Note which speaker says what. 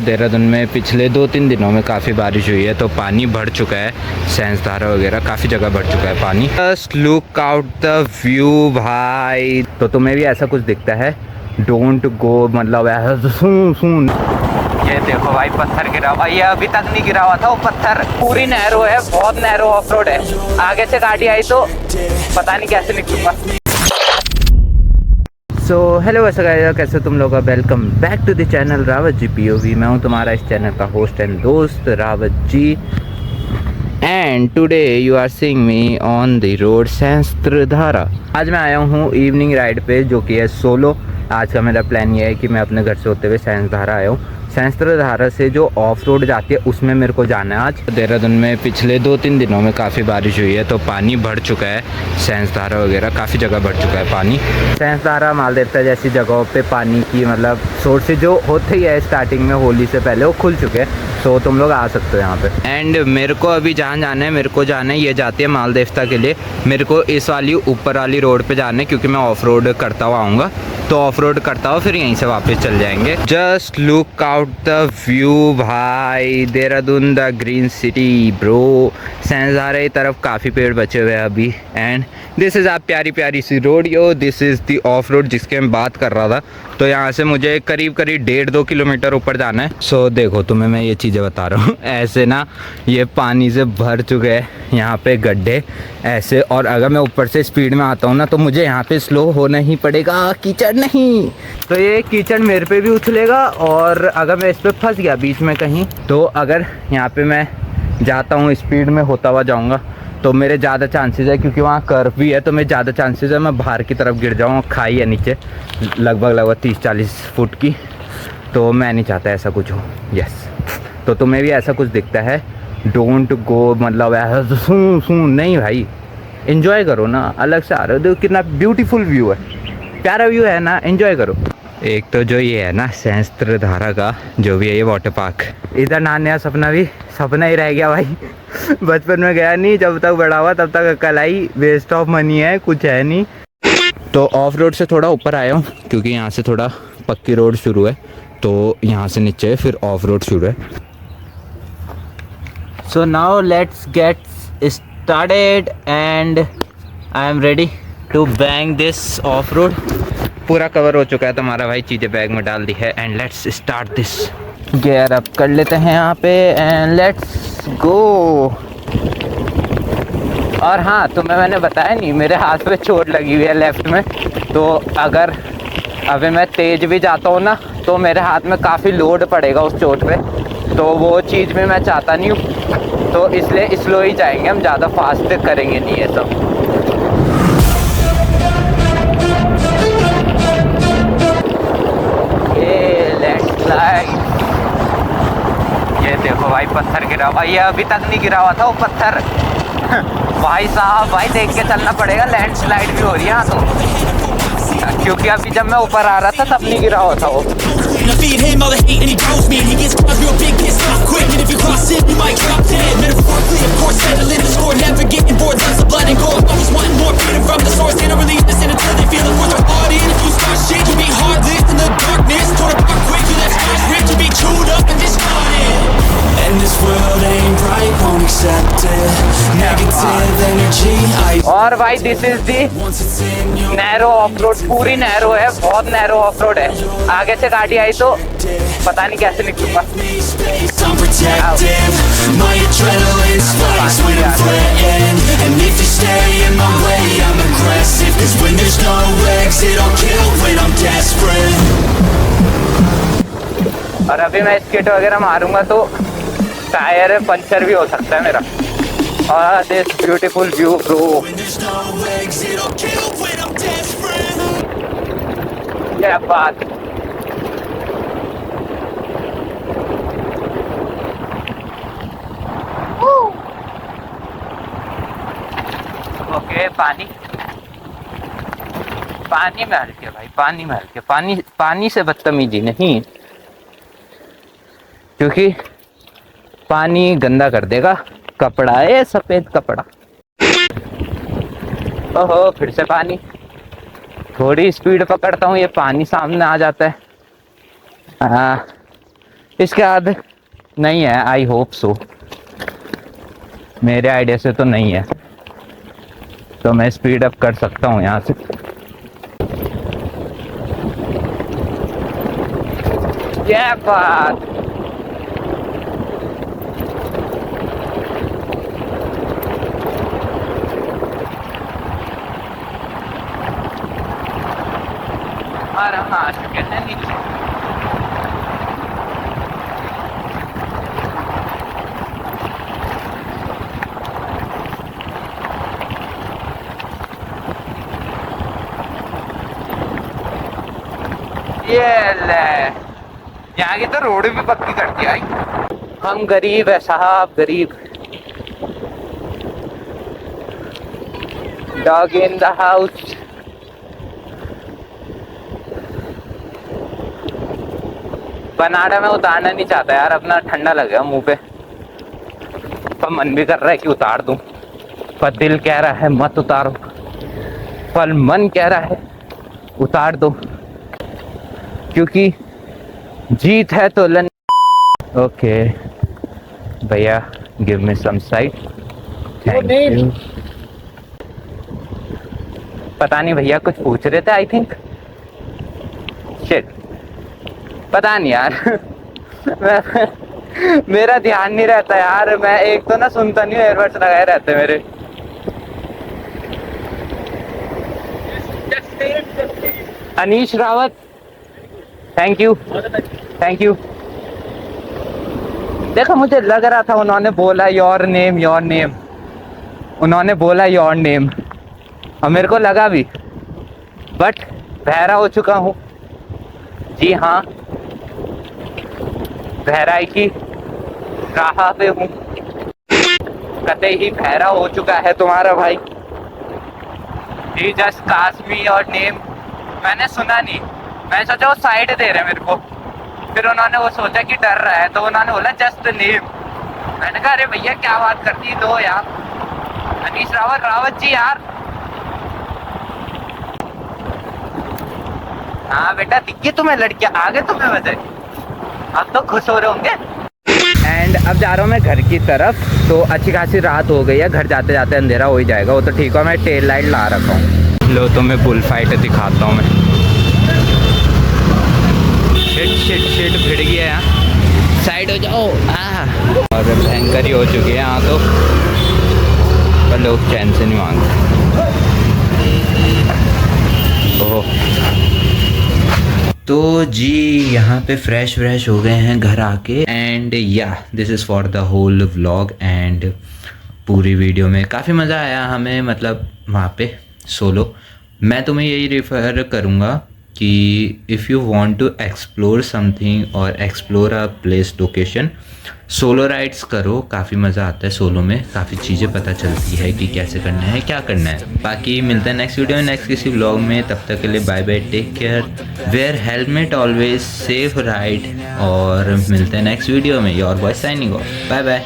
Speaker 1: देहरादून में पिछले 2-3 दिनों में काफ़ी बारिश हुई है तो पानी बढ़ चुका है। सेंसधारा वगैरह काफ़ी जगह बढ़ चुका है पानी। Just look out the view भाई। तो तुम्हें भी ऐसा कुछ दिखता है, डोंट गो, मतलब ऐसा सुन। ये देखो भाई पत्थर गिरा हुआ, ये अभी तक नहीं गिरा हुआ था वो पत्थर। पूरी नैरो है, बहुत नैरो ऑफ रोड है। आगे से गाड़ी आई तो पता नहीं कैसे निकलूंगा। सो हेलो वैसे गाइस, कैसे तुम लोग? Welcome back to the channel Rawat ji POV। मैं हूं तुम्हारा इस चैनल का होस्ट एंड दोस्त Rawat ji. And today you are seeing me on the road Sahastradhara. आज मैं आया हूं इवनिंग राइड पे, जो कि है सोलो। आज का मेरा प्लान ये है कि मैं अपने घर से होते हुए सेंसधारा आया हूँ। सेंसधारा से जो ऑफ रोड जाती है उसमें मेरे को जाना है आज। देहरादून में पिछले 2-3 दिनों में काफ़ी बारिश हुई है तो पानी बढ़ चुका है। सेंसधारा वगैरह काफ़ी जगह बढ़ चुका है पानी। सेंसधारा मालदेवता जैसी जगहों पे पानी की मतलब सोर्सेज जो होते ही है स्टार्टिंग में होली से पहले वो खुल चुके हैं। सो तुम लोग आ सकते हो यहाँ पे। एंड मेरे को अभी जहाँ जाना है, मेरे को जाना है, ये जाती है मालदेवता के लिए। मेरे को इस वाली ऊपर वाली रोड पे जाना है क्योंकि मैं ऑफ रोड करता हुआ आऊँगा, तो ऑफ रोड करता हुआ फिर यहीं से वापस चल जाएंगे। Just look out the view भाई, Dehradun the green city bro. Sahastradhara की तरफ काफ़ी पेड़ बचे हुए हैं अभी। एंड दिस इज़ आप प्यारी प्यारी सी road yo, this is the off road जिसके मैं बात कर रहा था। तो यहाँ से मुझे करीब 1.5-2 किलोमीटर ऊपर जाना है। सो देखो तुम्हें मैं ये चीज़ें बता रहा हूँ, ऐसे ना ये पानी से भर चुके हैं यहाँ पे गड्ढे ऐसे। और अगर मैं ऊपर से स्पीड में आता हूँ ना तो मुझे यहाँ पे स्लो होना ही पड़ेगा, कीचड़ नहीं। तो ये कीचड़ मेरे पे भी उछलेगा और अगर मैं इस पर फंस गया बीच में कहीं, तो अगर यहाँ पे मैं जाता हूँ स्पीड में होता हुआ जाऊँगा तो मेरे ज़्यादा चांसेस है, क्योंकि वहाँ कर्व भी है, तो मेरे ज़्यादा चांसेस है मैं बाहर की तरफ गिर जाऊँ। खाई है नीचे लगभग 30-40 फुट की, तो मैं नहीं चाहता ऐसा कुछ हो। यस, तो तुम्हें भी ऐसा कुछ दिखता है, डोंट गो, मतलब ऐसा सुन नहीं भाई। एंजॉय करो ना, अलग से आ रहे हो, देखो कितना ब्यूटीफुल व्यू है, प्यारा व्यू है ना, एंजॉय करो। एक तो जो ये है ना सेंसधारा का जो भी है ये वाटर पार्क, इधर नहाने का सपना भी सपना ही रह गया भाई। बचपन में गया नहीं, जब तक बड़ा हुआ तब तक अकल आई, वेस्ट ऑफ मनी है, कुछ है नहीं। तो ऑफ रोड से थोड़ा ऊपर आया हूँ क्योंकि यहाँ से थोड़ा पक्की रोड शुरू है, तो यहाँ से नीचे फिर ऑफ रोड शुरू है। So now let's get started and I am ready to bang this off road. पूरा कवर हो चुका है तुम्हारा भाई, चीज़ें बैग में डाल दी है। And let's start this. Gear up कर लेते हैं यहाँ पे एंड लेट्स गो। और हाँ, तुम्हें मैंने बताया नहीं, मेरे हाथ पे चोट लगी हुई है लेफ्ट में। तो अगर अभी मैं तेज़ भी जाता हूँ ना तो मेरे हाथ में काफ़ी लोड पड़ेगा उस चोट पे, तो वो चीज़ भी मैं चाहता नहीं हूँ। तो इसलिए स्लो ही जाएंगे हम, ज़्यादा फास्ट करेंगे नहीं ये सब। ये देखो भाई पत्थर गिरा हुआ, ये अभी तक नहीं गिरा हुआ था वो पत्थर। भाई साहब भाई देख के चलना पड़ेगा, लैंडस्लाइड भी हो रही है यहाँ तो, क्योंकि अभी जब मैं ऊपर आ रहा था तब नहीं गिरा हुआ था वो। और भाई this is the narrow of road, पूरी नैरो है, बहुत नैरो ऑफ रोड है। आगे से गाड़ी आई तो पता नहीं कैसे निकलूंगा। और अभी मैं स्किट वगैरह मारूंगा तो टायर पंचर भी हो सकता है मेरा। और दिस ब्यूटीफुल व्यू ब्रो, क्या बात। ओके, पानी में हल्के भाई, पानी में हल्के, पानी से बदतमीजी नहीं, क्योंकि पानी गंदा कर देगा। कपड़ा है सफेद कपड़ा। ओहो, फिर से पानी। थोड़ी स्पीड पकड़ता हूँ, ये पानी सामने आ जाता है। इसके बाद नहीं है, आई होप सो। मेरे आइडिया से तो नहीं है, तो मैं स्पीड अप कर सकता हूँ यहाँ से। क्या बात, आ चुके हैं नीचे। ये ले, यहाँ की तो रोड भी पक्की कर दिया। हम गरीब है साहब, गरीब। Dog in the house. बनाना में उतारना नहीं चाहता यार, अपना ठंडा लग गया मुंह पे, पर मन भी कर रहा है कि उतार दूं, पर दिल कह रहा है मत उतारो, पर मन कह रहा है उतार दो, क्योंकि जीत है तो लन। ओके भैया, give me some side, thank you. पता नहीं भैया कुछ पूछ रहे थे, आई थिंक, शिट पता नहीं यार। मेरा ध्यान नहीं रहता यार, मैं एक तो ना सुनता नहीं हूँ, एयरबड्स लगाए रहते मेरे। Anish Rawat, thank you thank you. देखो मुझे लग रहा था उन्होंने बोला योर नेम योर नेम, उन्होंने बोला योर नेम और मेरे को लगा भी, बट बहरा हो चुका हूँ। जी हाँ, बहराई की राह पे हूँ, कतई ही बहरा हो चुका है तुम्हारा भाई। जी just cast me your name, मैंने सुना नहीं, मैं सोचा वो साइड दे रहे मेरे को, फिर उन्होंने वो सोचा कि डर रहा है तो उन्होंने बोला जस्ट नेम। मैंने कहा अरे भैया क्या बात करती दो यार, अनीश रावत, रावत जी यार। हाँ बेटा दिख गई तुम्हें लड़कियां, आगे तुम्हें वजह, अब तो खुश हो रहे होंगे। एंड अब जा रहा हूँ मैं घर की तरफ, तो अच्छी खासी रात हो गई है, घर जाते जाते अंधेरा हो ही जाएगा, वो तो ठीक है। मैं टेल लाइट ला रखा हूँ, लो तो मैं बुल फाइट दिखाता हूँ मैं। शिट शिट शिट भिड़ गया यहाँ, साइड हो जाओ। और भयंकर ही हो चुकी है यहाँ तो, पर लोग चैन से नहीं मांगते। ओह तो जी यहाँ पे फ्रेश व्रेश हो गए हैं घर आके, and yeah this is for the whole vlog. And पूरी वीडियो में काफ़ी मज़ा आया हमें, मतलब वहाँ पे सोलो। मैं तुम्हें यही रेफ़र करूँगा कि if you want to explore something और explore a place location, solo rides करो, काफ़ी मज़ा आता है सोलो में, काफ़ी चीज़ें पता चलती है कि कैसे करना है क्या करना है। बाकी मिलते हैं नेक्स्ट वीडियो में, नेक्स्ट किसी व्लॉग में, तब तक के लिए bye bye, take care, wear helmet always, safe ride, और मिलते हैं नेक्स्ट वीडियो में। Your boy signing off, bye bye.